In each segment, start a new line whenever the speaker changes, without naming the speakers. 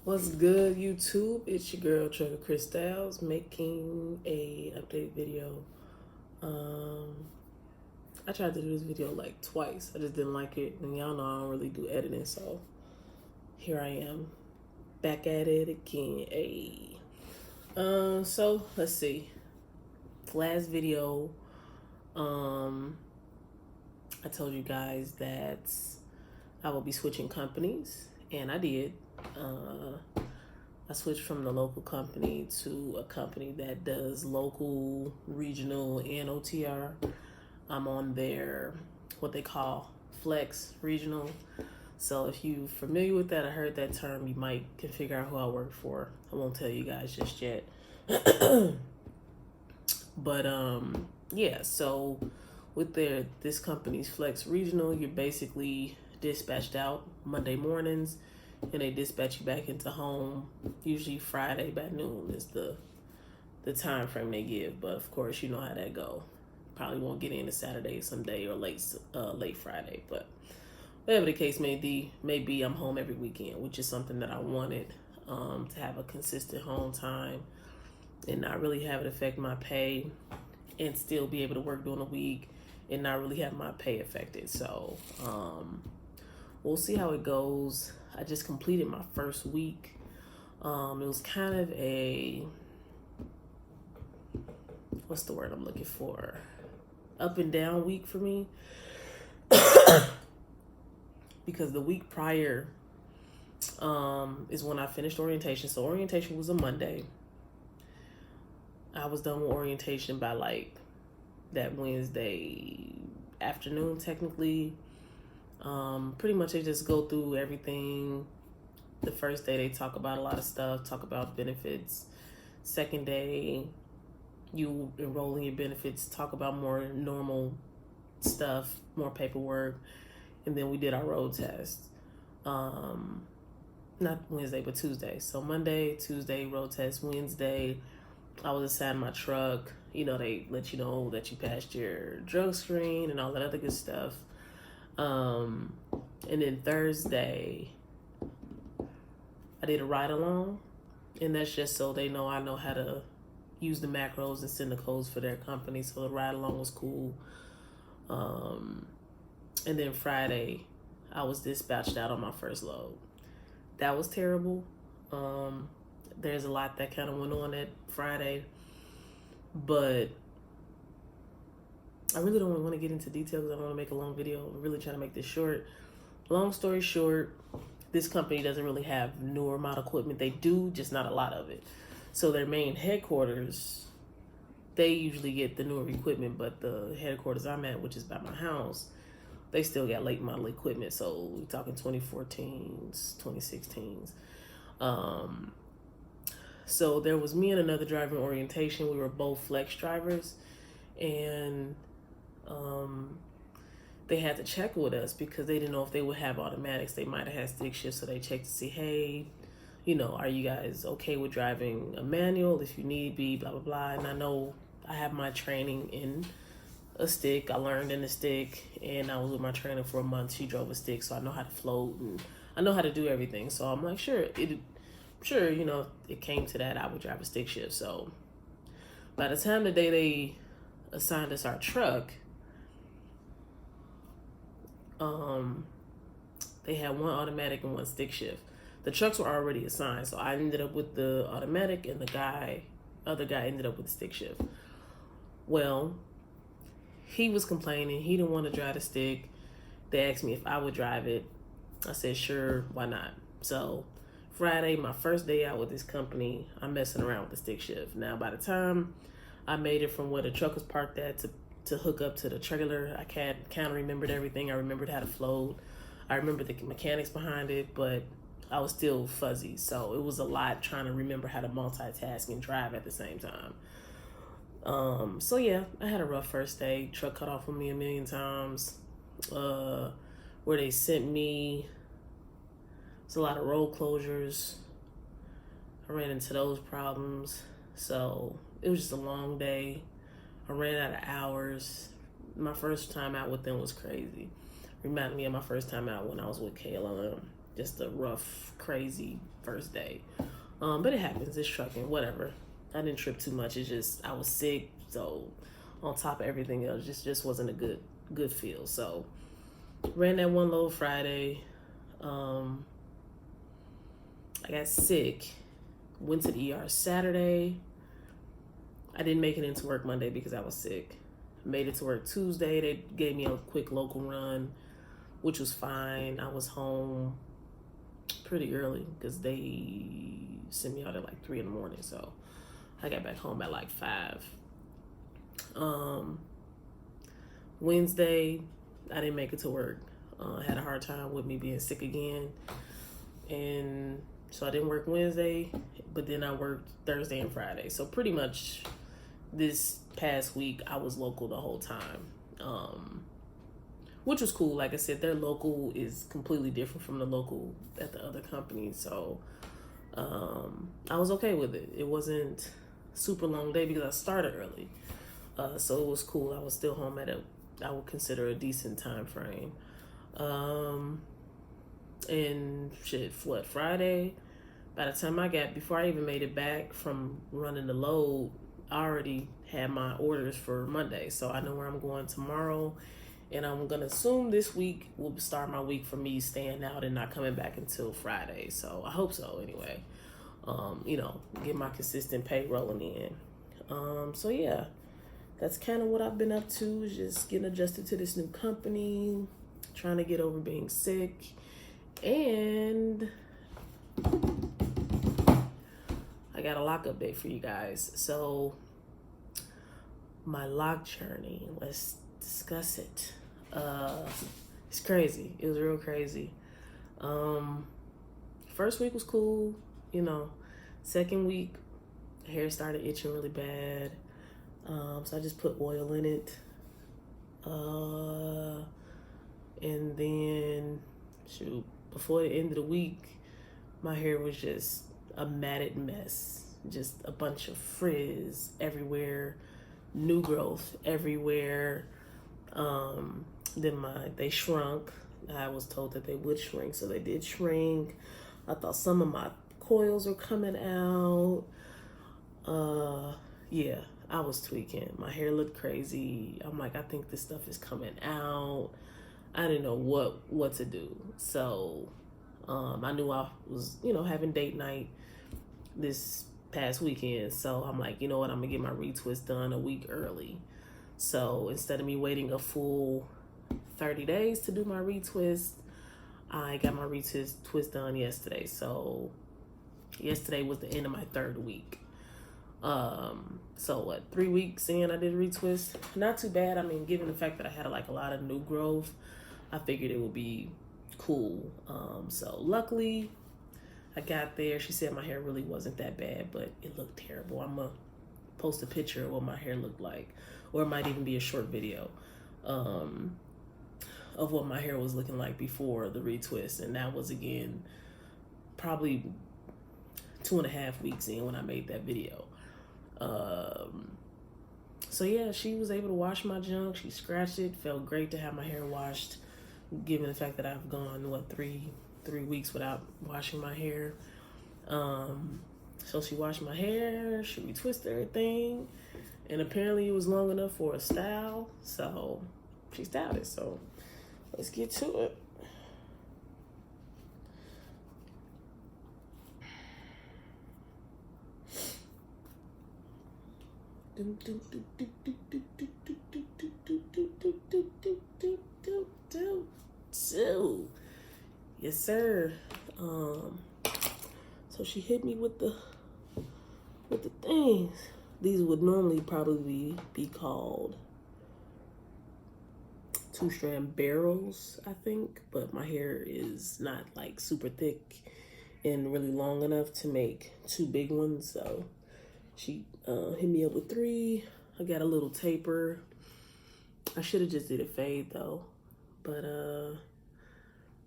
What's good, YouTube? It's your girl Trevor Crystals making a update video. Um, I tried to do this video like twice. I just didn't like it, and y'all know I don't really do editing, so here I am, back at it again. So let's see. Last video, I told you guys that I will be switching companies, and I did. I switched from the local company to a company that does local, regional, and OTR. I'm on their what they call flex regional. So if you're familiar with that, I heard that term, you might can figure out who I work for. I won't tell you guys just yet. But yeah, so with this company's flex regional, you're basically dispatched out Monday mornings and they dispatch you back into home usually Friday by noon is the time frame they give. But of course you know how that go. Probably won't get into Saturday someday or late Friday, but whatever the case may be, I'm home every weekend, which is something that I wanted, to have a consistent home time and not really have it affect my pay and still be able to work during the week and not really have my pay affected. So we'll see how it goes. I just completed my first week. It was kind of what's the word I'm looking for? Up and down week for me. Because the week prior is when I finished orientation. So orientation was a Monday. I was done with orientation by like that Wednesday afternoon, technically. Pretty much they just go through everything. The first day they talk about a lot of stuff, talk about benefits. Second day, you enroll in your benefits, talk about more normal stuff, more paperwork. And then we did our road test. Not Wednesday, but Tuesday. So Monday, Tuesday, road test. Wednesday, I was assigned my truck. You know, they let you know that you passed your drug screen and all that other good stuff. And then Thursday, I did a ride along. And that's just so they know I know how to use the macros and send the codes for their company. So the ride along was cool. And then Friday, I was dispatched out on my first load. That was terrible. There's a lot that kind of went on that Friday, but I really don't want to get into details. I don't want to make a long video. I'm really trying to make this short. Long story short, this company doesn't really have newer model equipment. They do, just not a lot of it. So their main headquarters, they usually get the newer equipment, but the headquarters I'm at, which is by my house, they still got late model equipment. So we're talking 2014s, 2016s. So there was me and another driver in orientation. We were both flex drivers, and they had to check with us because they didn't know if they would have automatics. They might have had stick shifts, so they checked to see, hey, you know, are you guys okay with driving a manual if you need be, blah, blah, blah. And I know I have my training in a stick. I learned in a stick, and I was with my trainer for a month. She drove a stick, so I know how to float and I know how to do everything. So I'm like, sure, you know, it came to that, I would drive a stick shift. So by the time the day they assigned us our truck, they had one automatic and one stick shift. The trucks were already assigned, so I ended up with the automatic, and the other guy ended up with the stick shift. Well, he was complaining. He didn't want to drive the stick. They asked me if I would drive it. I said, sure, why not? So Friday, my first day out with this company, I'm messing around with the stick shift. Now, by the time I made it from where the truck was parked at to hook up to the trailer, I kind of remembered everything. I remembered how to float. I remembered the mechanics behind it, but I was still fuzzy. So it was a lot trying to remember how to multitask and drive at the same time. So yeah, I had a rough first day. Truck cut off on me a million times. Where they sent me, it's a lot of road closures. I ran into those problems. So it was just a long day. I ran out of hours. My first time out with them was crazy. Reminded me of my first time out when I was with KLM. just a rough, crazy first day. But it happens. It's trucking, whatever. I didn't trip too much. It's just I was sick, so on top of everything else, just wasn't a good feel. So ran that one load Friday. I got sick. Went to the ER Saturday. I didn't make it into work Monday because I was sick. Made it to work Tuesday. They gave me a quick local run, which was fine. I was home pretty early because they sent me out at like 3 in the morning. So I got back home at like 5. Wednesday, I didn't make it to work. I had a hard time with me being sick again. And so I didn't work Wednesday, but then I worked Thursday and Friday. So pretty much this past week, I was local the whole time, which was cool. Like I said, their local is completely different from the local at the other company. So I was okay with it. It wasn't super long day because I started early. So it was cool. I was still home at I would consider a decent time frame. And Friday, by the time before I even made it back from running the load, I already had my orders for Monday. So I know where I'm going tomorrow. And I'm going to assume this week will start my week for me staying out and not coming back until Friday. So I hope so anyway. Get my consistent pay rolling in. So yeah, that's kind of what I've been up to, just getting adjusted to this new company, trying to get over being sick. And I got a lock update for you guys. So my lock journey, let's discuss it. It's crazy. It was real crazy. First week was cool, Second week, hair started itching really bad. So I just put oil in it. And then, before the end of the week, my hair was just a matted mess. Just a bunch of frizz everywhere, new growth everywhere. Then they shrunk. I was told that they would shrink, so they did shrink. I thought some of my coils were coming out. Yeah, I was tweaking. My hair looked crazy. I'm like, I think this stuff is coming out. I didn't know what to do. So I knew I was, having date night this past weekend. So I'm like, you know what? I'm going to get my retwist done a week early. So instead of me waiting a full 30 days to do my retwist, I got my retwist done yesterday. So yesterday was the end of my 3rd week. So 3 weeks in, I did a retwist. Not too bad. I mean, given the fact that I had a lot of new growth, I figured it would be cool. So luckily I got there. She said my hair really wasn't that bad, but it looked terrible. I'm gonna post a picture of what my hair looked like, or it might even be a short video of what my hair was looking like before the retwist. And that was, again, probably 2.5 weeks in when I made that video. So yeah, she was able to wash my junk. She scratched it. Felt great to have my hair washed, given the fact that I've gone, 3 weeks without washing my hair. So she washed my hair, she retwisted everything, and apparently it was long enough for a style, so she styled it. So let's get to it. Yes, sir. So she hit me with the things. These would normally probably be called 2-strand barrels, I think, but my hair is not super thick and really long enough to make 2 big ones. So she hit me up with 3. I got a little taper. I should have just did a fade though, but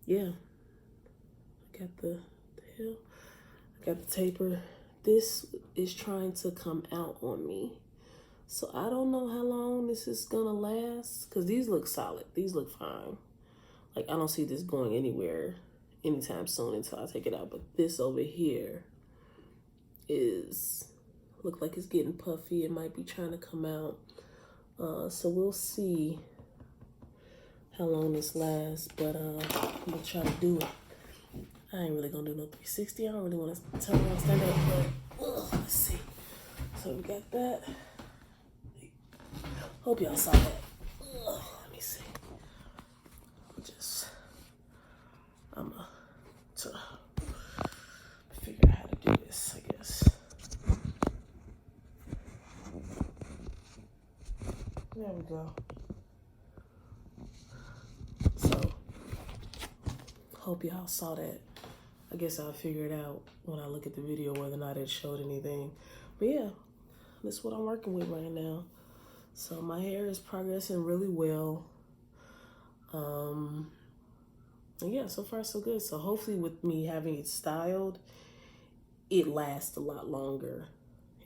yeah, I got the taper. This is trying to come out on me, so I don't know how long this is gonna last, because these look solid. These look fine. I don't see this going anywhere anytime soon until I take it out. But this over here is look like it's getting puffy. It might be trying to come out. So we'll see how long this lasts, but I'm gonna try to do it. I ain't really gonna do no 360. I don't really want to turn around and stand up, but let's see. So we got that. Hope y'all saw that. Let me see. I'm gonna figure out how to do this, I guess. There we go. So, hope y'all saw that. I guess I'll figure it out when I look at the video whether or not it showed anything. But yeah, that's what I'm working with right now. So my hair is progressing really well. And yeah, so far so good. So hopefully with me having it styled, it lasts a lot longer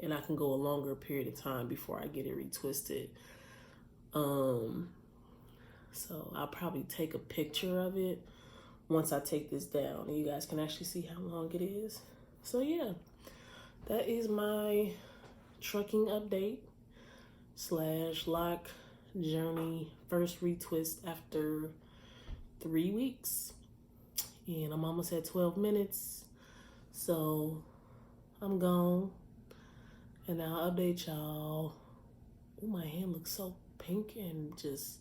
and I can go a longer period of time before I get it retwisted. So I'll probably take a picture of it once I take this down and you guys can actually see how long it is. So yeah, that is my trucking update / lock journey, first retwist after 3 weeks. And I'm almost at 12 minutes. So I'm gone and I'll update y'all. Oh, my hand looks so pink and just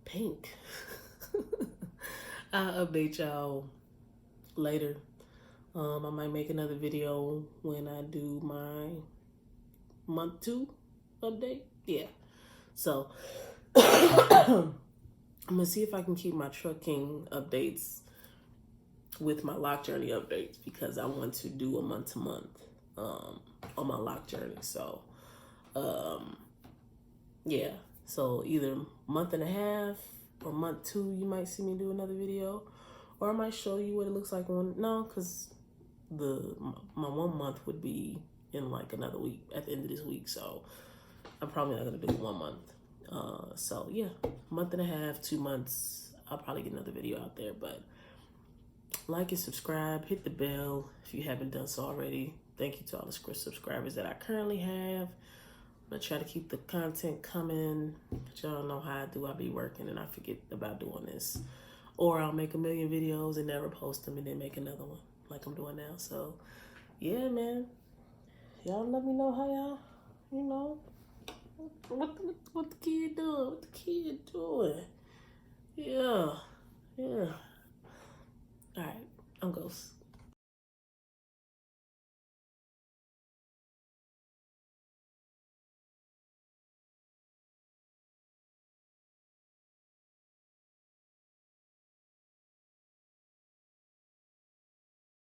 pink. I'll update y'all later. I might make another video when I do my month 2 update. Yeah. So I'm gonna see if I can keep my trucking updates with my lock journey updates because I want to do a month to month on my lock journey. So yeah. So either month and a half or month 2, you might see me do another video, or I might show you what it looks like because my 1 month would be in like another week at the end of this week. So I'm probably not gonna do 1 month. So yeah, month and a half, 2 months, I'll probably get another video out there. But like and subscribe, hit the bell if you haven't done so already. Thank you to all the subscribers that I currently have. I'm gonna try to keep the content coming. But y'all know how I do. I be working and I forget about doing this. Or I'll make a million videos and never post them and then make another one like I'm doing now. So yeah, man. Y'all let me know how y'all, what the kid doing. What the kid doing. Yeah. All right, I'm Ghost.